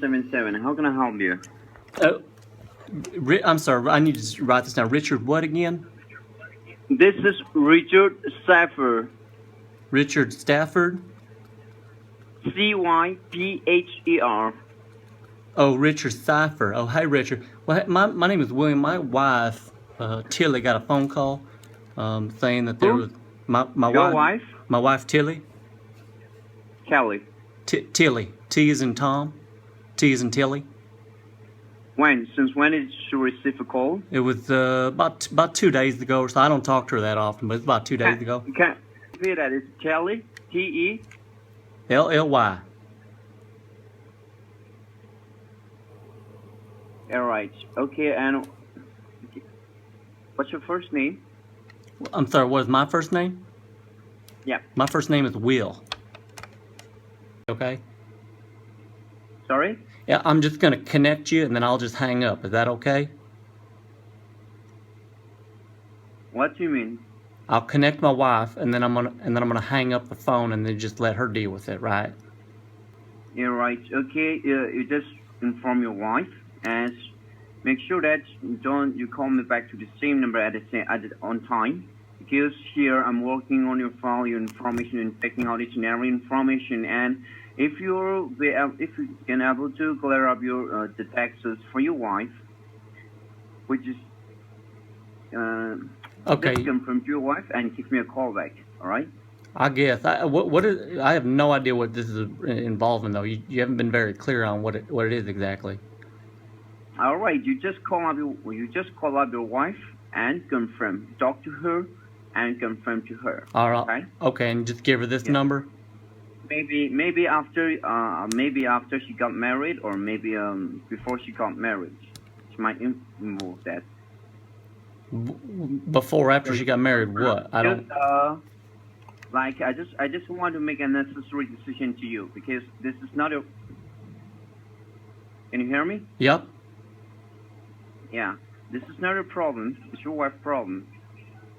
077. How can I help you? I'm sorry, I need to write this down. Richard what again? This is Richard Cypher. Richard Stafford? Cypher. Oh, Richard Cypher. Oh, hey, Richard. Well, my name is William. My wife, Tilly, got a phone call saying that there was... Your wife? My wife, Tilly. Kelly. Tilly. T as in Tom. T as in Tilly. When? Since when did she receive a call? It was about 2 days ago or so. I don't talk to her that often, but it's about 2 days ago. Can you repeat that? It's Kelly? T-E? L-L-Y. All right. Okay, and what's your first name? I'm sorry, what is my first name? Yeah. My first name is Will. Okay? Sorry? Yeah, I'm just going to connect you, and then I'll just hang up. Is that okay? What do you mean? I'll connect my wife, and then I'm gonna hang up the phone, and then just let her deal with it, right? Yeah, right. Okay. You just inform your wife and make sure that you call me back to the same number on time, because here I'm working on your file, your information, and taking out each and every information. And if you can able to clear up your the taxes for your wife, which is okay, just confirm to your wife and give me a call back. All right. I guess I have no idea what this is involving though. You haven't been very clear on what it is exactly. All right, you just call up your wife and confirm. Talk to her and confirm to her. All right. Okay. Okay, and just give her this number. Maybe after she got married, or maybe before she got married, she might involve that. Before or after she got married? What? I don't. Like I just want to make a necessary decision to you, because this is not a. Can you hear me? Yep. Yeah, this is not a problem. It's your wife's problem.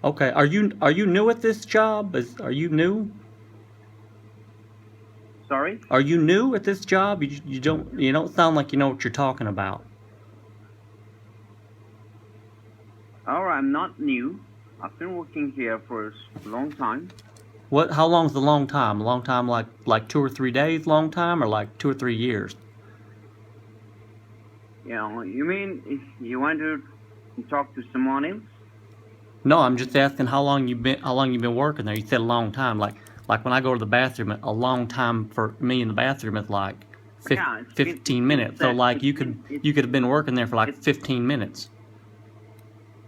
Okay. Are you new at this job? Are you new? Sorry? Are you new at this job? You don't sound like you know what you're talking about. All right, I'm not new. I've been working here for a long time. What? How long's a long time? A long time, like 2 or 3 days, long time, or like 2 or 3 years? Yeah, you mean if you want to talk to someone else? No, I'm just asking how long you've been working there. You said a long time, like when I go to the bathroom, a long time for me in the bathroom is like 15 minutes. So like you could have been working there for like 15 minutes.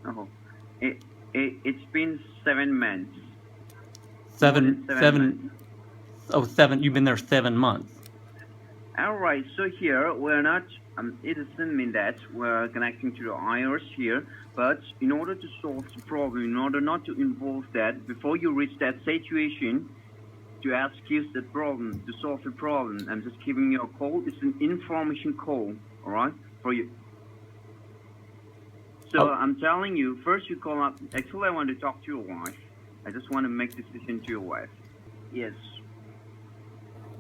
Oh, it's been 7 months. Seven. Oh, 7. You've been there 7 months. All right. So here we're not. It doesn't mean that we're connecting to the IRS here, but in order to solve the problem, in order not to involve that before you reach that situation, to excuse the problem, to solve the problem, I'm just giving you a call. It's an information call, all right, for you. So I'm telling you, first you call up. Actually, I want to talk to your wife. I just want to make a decision to your wife. Yes.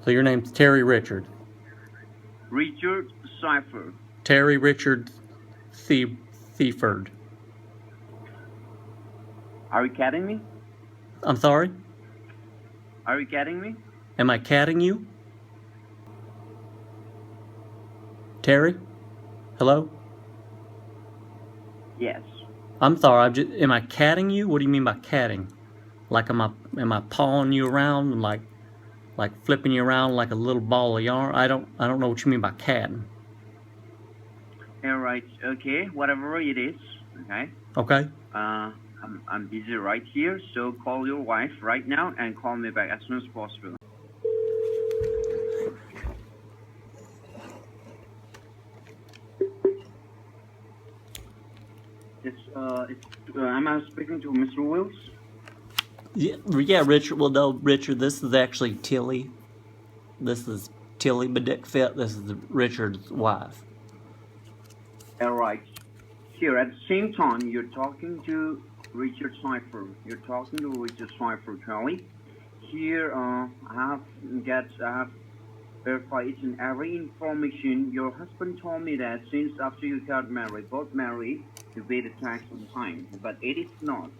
So your name's Terry Richard. Richard Cypher. Terry Richard Seaford. Are you kidding me? I'm sorry? Are you kidding me? Am I catting you? Terry? Hello? Yes. I'm sorry, am I catting you? What do you mean by catting? Like am I pawing you around, like flipping you around like a little ball of yarn? I don't know what you mean by catting. All right. Okay. Whatever it is. Okay. Okay. I'm busy right here, so call your wife right now and call me back as soon as possible. Am I speaking to Mr. Wills? Yeah, Richard. Well, no, Richard. This is actually Tilly. This is Tilly Bedickfit. This is Richard's wife. All right. Here, at the same time, you're talking to Richard Cypher. You're talking to Richard Cypher, Kelly. Here, I have verify each and every information. Your husband told me that since after you got married, both married, you pay the tax on time, but it is not.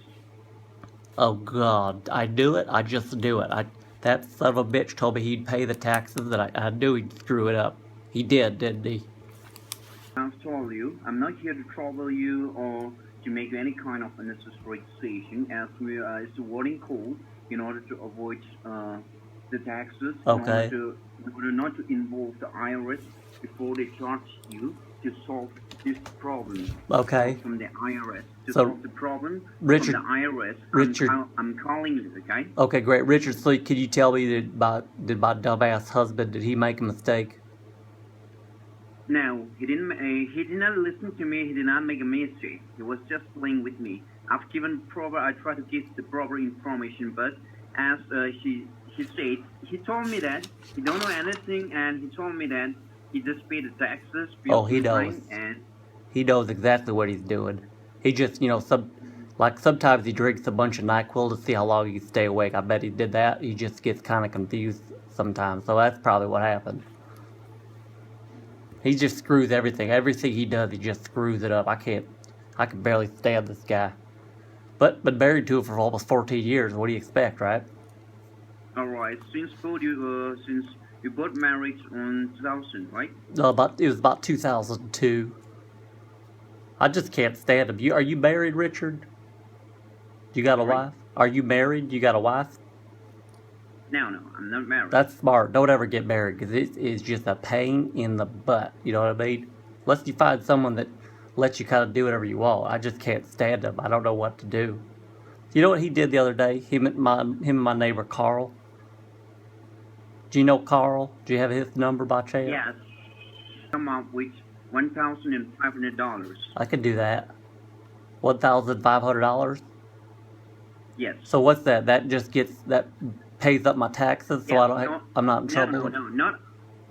Oh God, I do it. I just do it. That son of a bitch told me he'd pay the taxes, that I knew he'd screw it up. He did, didn't he? I've told you, I'm not here to trouble you or to make you any kind of unnecessary decision, as we it's a warning call in order to avoid the taxes, Okay. in order not to involve the IRS before they charge you, to solve this problem. Okay. From the IRS to So, solve the problem Richard, from the IRS. Richard, I'm calling you, okay? Okay, great. Richard, so could you tell me, did my dumbass husband, did he make a mistake? No, he didn't. He did not listen to me. He did not make a mistake. He was just playing with me. I've given proper. I try to give the proper information, but as he said, he told me that he don't know anything, and he told me that he just paid the taxes. Oh, he knows. And he knows exactly what he's doing. He just, sometimes he drinks a bunch of NyQuil to see how long he can stay awake. I bet he did that. He just gets kind of confused sometimes. So that's probably what happened. He just screws everything. Everything he does, he just screws it up. I can barely stand this guy. But married to him for almost 14 years. What do you expect, right? All right. Since you both married on 2000, right? No, it was about 2002. I just can't stand him. Are you married, Richard? You got a wife? Are you married? You got a wife? No, I'm not married. That's smart. Don't ever get married, because it is just a pain in the butt. You know what I mean? Unless you find someone that lets you kind of do whatever you want. I just can't stand him. I don't know what to do. You know what he did the other day? Him and my neighbor Carl. Do you know Carl? Do you have his number by chance? Yes. Come up with $1,500. I could do that. $1,500? Yes. So what's that? That pays up my taxes, so I'm not in trouble. No,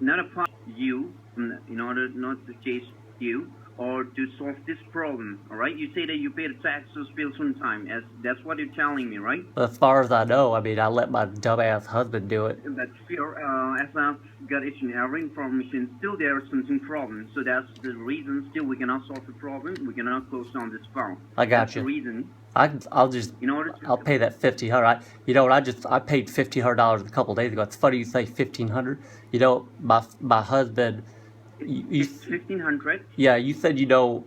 not upon you, in order not to chase you or to solve this problem. All right, you say that you pay the taxes bills on time. As that's what you're telling me, right? As far as I know, I mean, I let my dumbass husband do it. But still, as I've got each and every information, still there are some problems. So that's the reason. Still, we cannot solve the problem. We cannot close down this file. I got that's you. The reason. I'll pay that $1,500. You know what? I paid $1,500 a couple days ago. It's funny you say $1,500. You know, my husband. It's $1,500. Yeah, you said you know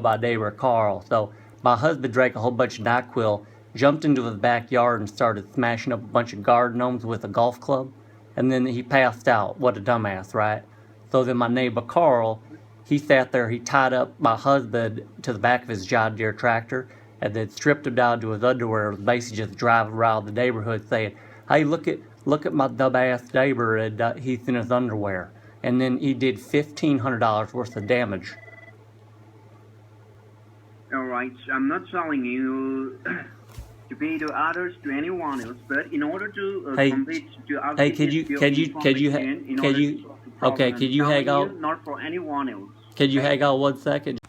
my neighbor Carl. So my husband drank a whole bunch of NyQuil, jumped into his backyard and started smashing up a bunch of garden gnomes with a golf club, and then he passed out. What a dumbass, right? So then my neighbor Carl, he sat there. He tied up my husband to the back of his John Deere tractor, and then stripped him down to his underwear, and basically just driving around the neighborhood saying, "Hey, look at my dumbass neighbor, and he's in his underwear." And then he did $1,500 worth of damage. All right, I'm not telling you to pay to others, to anyone else, but in order to complete to can you hang on? Not for anyone else. Can you hang on 1 second?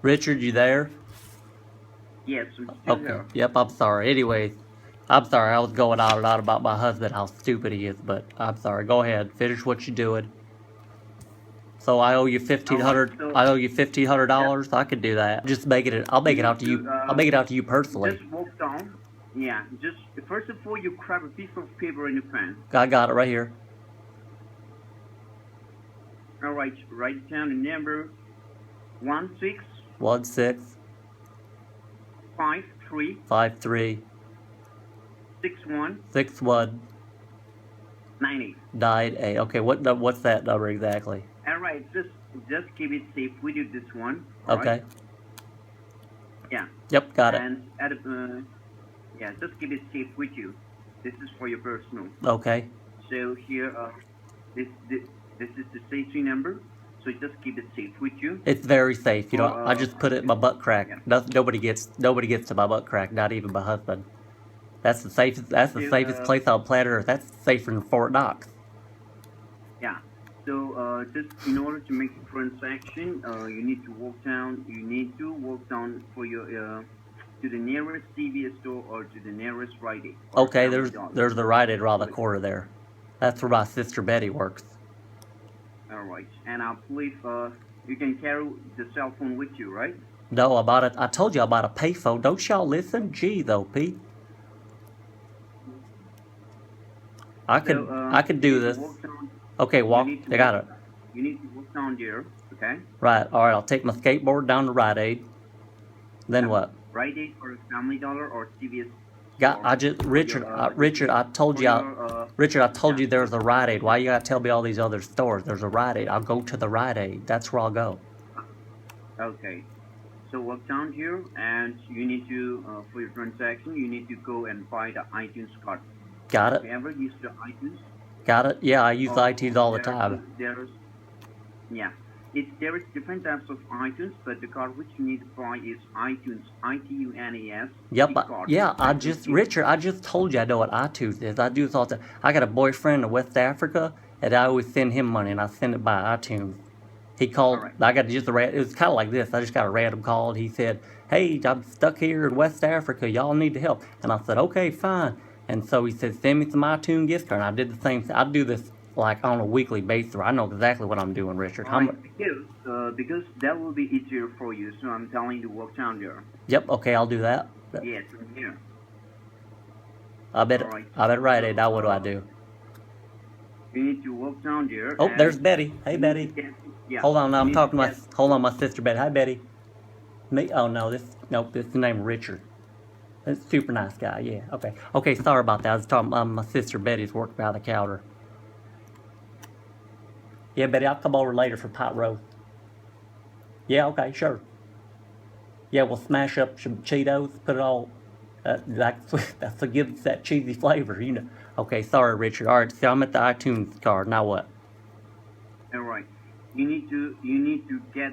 Richard, you there? Yes, I'm still here. Yep, I'm sorry. Anyways, I'm sorry. I was going on and on about my husband, how stupid he is, but I'm sorry. Go ahead. Finish what you're doing. So I owe you $1,500. I owe you $1,500. Yeah. I could do that. I'll make it out to you. I'll make it out to you personally. Just walk down. Yeah. Just first of all, you grab a piece of paper in your pen. I got it right here. All right. Write down the number 16 53 61 98. Okay, what's that number exactly? All right, just keep it safe with you, this one. Okay. Right? Yeah. Yep, got it. And just keep it safe with you. This is for your personal. Okay. So here, this is the safety number. So just keep it safe with you. It's very safe. You know, I just put it in my butt crack. Yeah. Nobody gets to my butt crack. Not even my husband. That's the safest. That's the safest place on planet Earth. That's safer than Fort Knox. Yeah. So just in order to make the transaction, you need to walk down. You need to walk down for your to the nearest CVS store or to the nearest Rite Aid. Okay, there's the Rite Aid around the corner there. That's where my sister Betty works. All right, and I believe you can carry the cell phone with you, right? No, I bought it. I told you I bought a payphone. Don't y'all listen? Gee, though, Pete. I could do this. Okay, walk. I got it. You need to walk down there, okay? Right. All right. I'll take my skateboard down to Rite Aid. Then what? Rite Aid or Family Dollar or CVS. Richard. I told you there was a Rite Aid. Why you gotta tell me all these other stores? There's a Rite Aid. I'll go to the Rite Aid. That's where I'll go. Okay. So walk down here, and you need to, for your transaction, you need to go and buy the iTunes card. Got it. Have you ever used the iTunes? Got it. Yeah, I use iTunes all the time. There is different types of iTunes, but the card which you need to buy is iTunes, ITUNES. Yep. Richard, I just told you I know what iTunes is. I do this all the time. I got a boyfriend in West Africa, and I always send him money, and I send it by iTunes. He called. Right. I got just it was kind of like this. I just got a random call. And he said, "Hey, I'm stuck here in West Africa. Y'all need to help." And I said, "Okay, fine." And so he said, "Send me some iTunes gift card." And I did the same thing. I do this like on a weekly basis. I know exactly what I'm doing, Richard. Because that will be easier for you. So I'm telling you to walk down there. Yep. Okay, I'll do that. Yes, from here. I bet Rite Aid. Now what do I do? You need to walk down there. Oh, there's Betty. Hey, Betty. Yeah. Hold on, now I'm talking to my sister Betty. Hi, Betty. Me? Oh no, this is the name Richard. That's a super nice guy. Yeah. Okay. Okay. Sorry about that. I was talking. My sister Betty's working by the counter. Yeah, Betty, I'll come over later for pot roast. Yeah. Okay. Sure. Yeah, we'll smash up some Cheetos. Put it all. That's to give that cheesy flavor, you know. Okay. Sorry, Richard. All right. So I'm at the iTunes card. Now what? All right. You need to get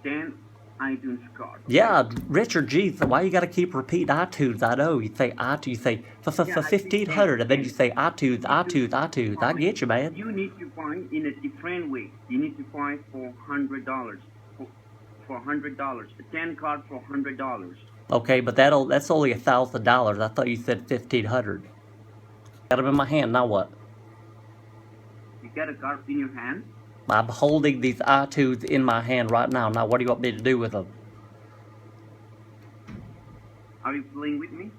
10 iTunes cards. Yeah, Richard, geez, why you gotta keep repeating iTunes? I know. You say iTunes, you say for 1,500, and then you say iTunes. I get you, man. You need to buy in a different way. You need to buy for $100. For $100, a 10 card for $100. Okay, but that's only $1,000. I thought you said 1,500. Got them in my hand. Now what? You got a card in your hand. I'm holding these iTunes in my hand right now. Now, what do you want me to do with them? Are you playing with me?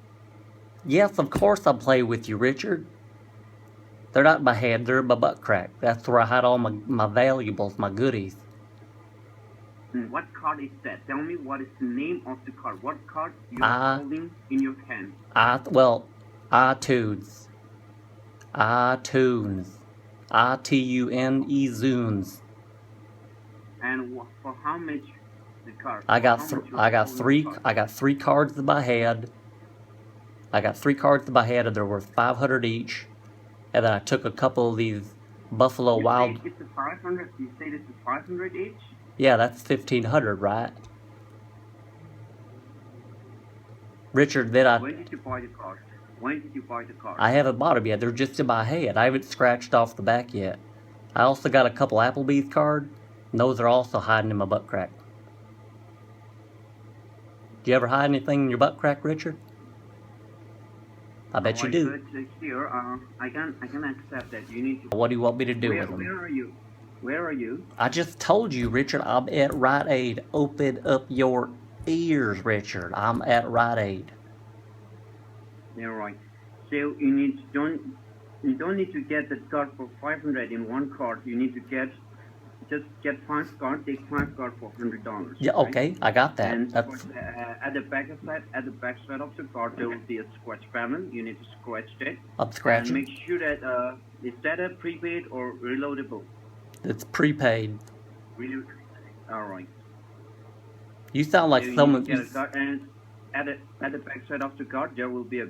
Yes, of course I'm playing with you, Richard. They're not in my hand, they're in my butt crack. That's where I hide all my valuables, my goodies. What card is that? Tell me what is the name of the card. What card you are holding in your hand? iTunes. ITUNE Zunes. And for how much the card? I got three cards in my hand. I got 3 cards in my hand, and they're worth 500 each. And then I took a couple of these Buffalo Wild. It's a 500. You say this is 500 each? Yeah, that's 1,500, right? Richard, When did you buy the card? I haven't bought them yet. They're just in my hand. I haven't scratched off the back yet. I also got a couple Applebee's cards, and those are also hiding in my butt crack. Do you ever hide anything in your butt crack, Richard? I bet you do. Here, I can accept that. You need to. What do you want me to do with them? Where are you? I just told you, Richard. I'm at Rite Aid. Open up your ears, Richard. I'm at Rite Aid. Yeah, right. So you don't need to get the card for 500 in one card. You need to get 5 cards. Take 5 cards for $100. Yeah, okay, right? I got that. And at the back side of the card there will be a scratch panel. You need to scratch it. I'm scratching. And make sure that is that a prepaid or reloadable? It's prepaid. Really? All right. You sound like someone. At the back side of the card, there will be a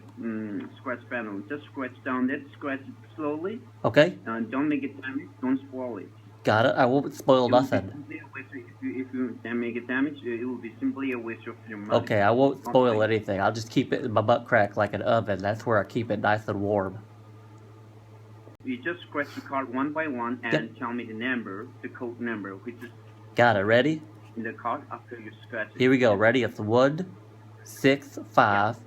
scratch panel. Just scratch down that, scratch it slowly. Okay. And don't make it damage, don't spoil it. Got it. I won't spoil nothing. If you make it damage, it will be simply a waste of your money. Okay, I won't spoil anything. I'll just keep it in my butt crack like an oven. That's where I keep it nice and warm. You just scratch the card one by one and tell me the number, the code number, which is... Got it. Ready? In the card after you scratch it. Here we go. Ready? It's 1, 65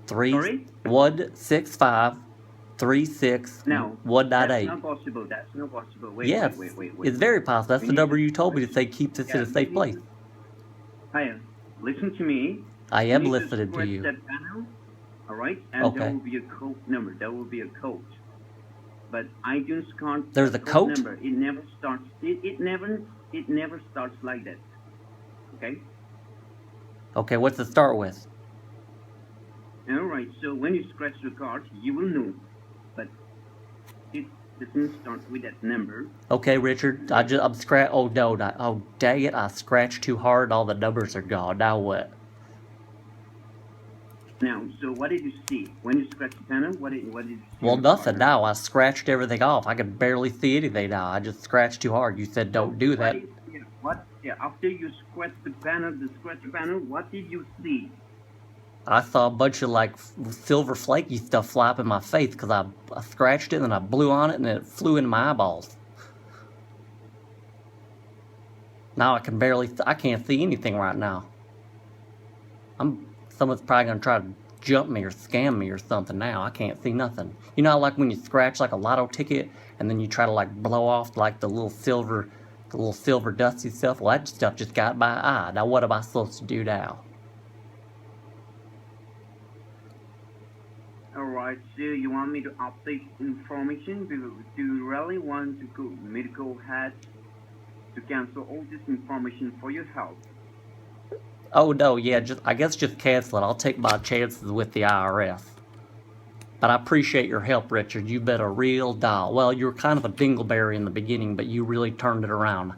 3 Sorry? 16536 No, 1.8. that's not possible. That's not possible. Wait. It's very possible. That's the number you told me to say keep this in a safe place. Hiya, listen to me. I am listening to scratch you. that panel, all right? And there will be a code number. There will be a code. But iTunes can't. There's a code number. It never starts. It never starts like that. Okay. Okay, what's it start with? All right. So when you scratch the card, you will know, but it doesn't start with that number. Okay, Richard. I'm scratch. Oh no! Oh dang it! I scratched too hard. All the numbers are gone. Now what? Now, so what did you see when you scratched the panel? What did you see? Well, nothing. Now I scratched everything off. I can barely see anything now. I just scratched too hard. You said don't do that. After you scratched the panel, what did you see? I saw a bunch of like silver flaky stuff fly up in my face because I scratched it and I blew on it and it flew into my eyeballs. Now I can't see anything right now. Someone's probably gonna try to jump me or scam me or something now. I can't see nothing. You know how like when you scratch like a lotto ticket and then you try to like blow off like the little silver dusty stuff? Well, that stuff just got my eye. Now what am I supposed to do now? Alright, so you want me to update information? Do you really want me to go ahead to cancel all this information for your help? Oh no, yeah, I guess just cancel it. I'll take my chances with the IRS. But I appreciate your help, Richard. You've been a real doll. Well, you were kind of a dingleberry in the beginning, but you really turned it around.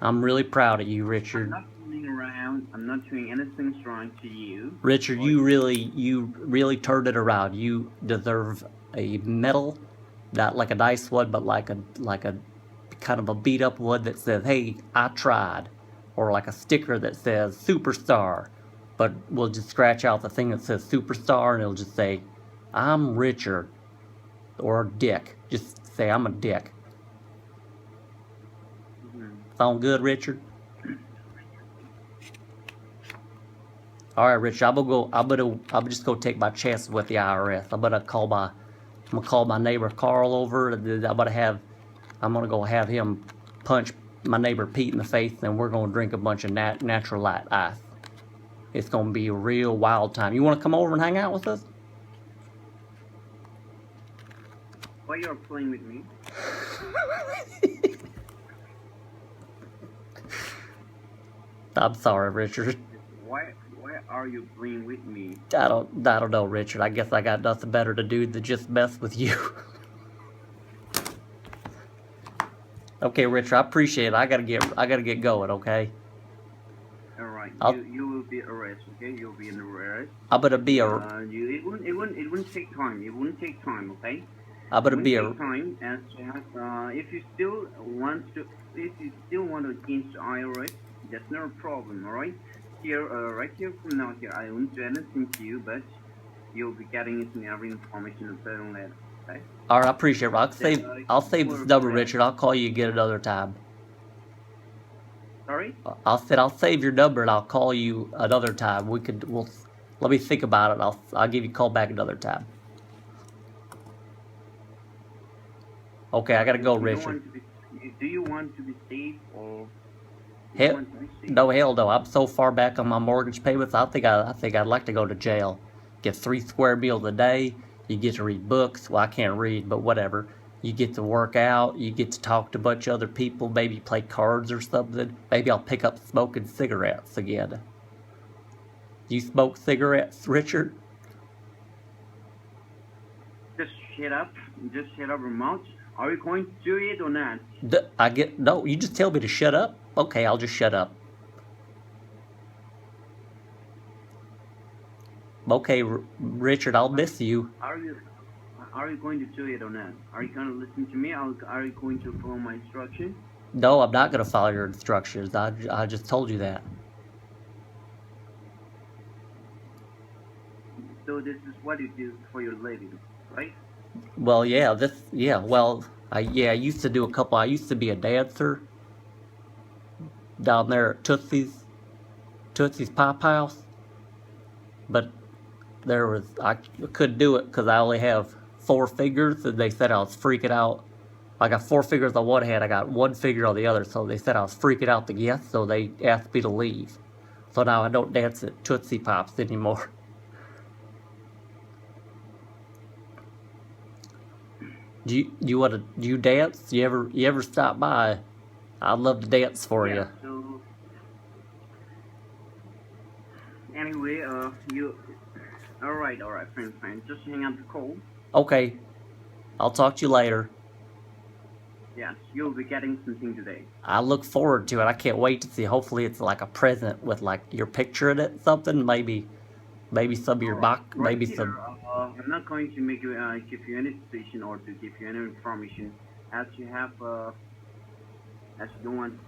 I'm really proud of you, Richard. I'm not fooling around. I'm not doing anything wrong to you. Richard, you really turned it around. You deserve a medal, not like a nice one, but like a kind of a beat up one that says, "Hey, I tried." Or like a sticker that says superstar, but we'll just scratch out the thing that says superstar and it'll just say, I'm Richard, or Dick. Just say I'm a Dick. Sound good, Richard? All right, Richard. I'm just gonna take my chances with the IRS. I'm gonna call my neighbor Carl over. I'm gonna go have him punch my neighbor Pete in the face, and we're going to drink a bunch of natural light ice. It's going to be a real wild time. You want to come over and hang out with us? Why you're playing with me? I'm sorry, Richard. Why are you playing with me? I don't know, Richard. I guess I got nothing better to do than just mess with you. Okay, Richard, I appreciate it. I gotta get going, okay? Alright, you will be arrested, okay? You'll be in arrest. I'm gonna be it wouldn't take time. It wouldn't take time, okay? I'm gonna be time as if you still want to change the IRS, that's not a problem, alright? Here, right here from now here, I won't do anything to you, but you'll be getting every information in the letter. Okay. All right, I appreciate it. I'll save this number, Richard. I'll call you again another time. Sorry? I'll save your number and I'll call you another time. Let me think about it. I'll give you a call back another time. Okay, I gotta go, Richard. Do you want to be safe or? Hell no. I'm so far back on my mortgage payments. I think I'd like to go to jail. Get 3 square meals a day. You get to read books. Well, I can't read, but whatever. You get to work out. You get to talk to a bunch of other people. Maybe play cards or something. Maybe I'll pick up smoking cigarettes again. You smoke cigarettes, Richard? Just shut up your mouth. Are you going to do it or not? No, you just tell me to shut up? Okay, I'll just shut up. Okay, Richard, I'll miss you. Are you going to do it or not? Are you going to listen to me? Are you going to follow my instructions? No, I'm not going to follow your instructions. I just told you that. So this is what you do for your living, right? Well, yeah, I used to do I used to be a dancer down there at Tootsie's Pop House. but I couldn't do it because I only have 4 figures, and they said I was freaking out. I got 4 figures on one hand, I got 1 figure on the other, so they said I was freaking out the guests, so they asked me to leave. So now I don't dance at Tootsie Pops anymore. Do you dance? You ever stop by? I'd love to dance for you. So anyway, you. All right, friend. Just hang up the call. Okay, I'll talk to you later. Yes, you'll be getting something today. I look forward to it. I can't wait to see. Hopefully, it's like a present with like your picture in it, something. Maybe some of your box. Right Maybe here, some. I'm not going to make you give you any decision or to give you any information as you have as you don't want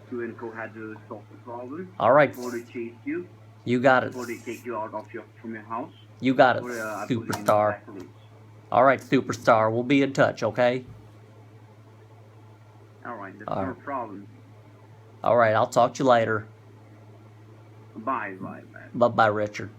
to and go ahead to solve the problem. All right. Before they chase you. You got it. Before they take you out of from your house. You got it, Before, superstar. All right, superstar. We'll be in touch, okay? All right, that's no problem. All right, I'll talk to you later. Bye. Bye, Richard.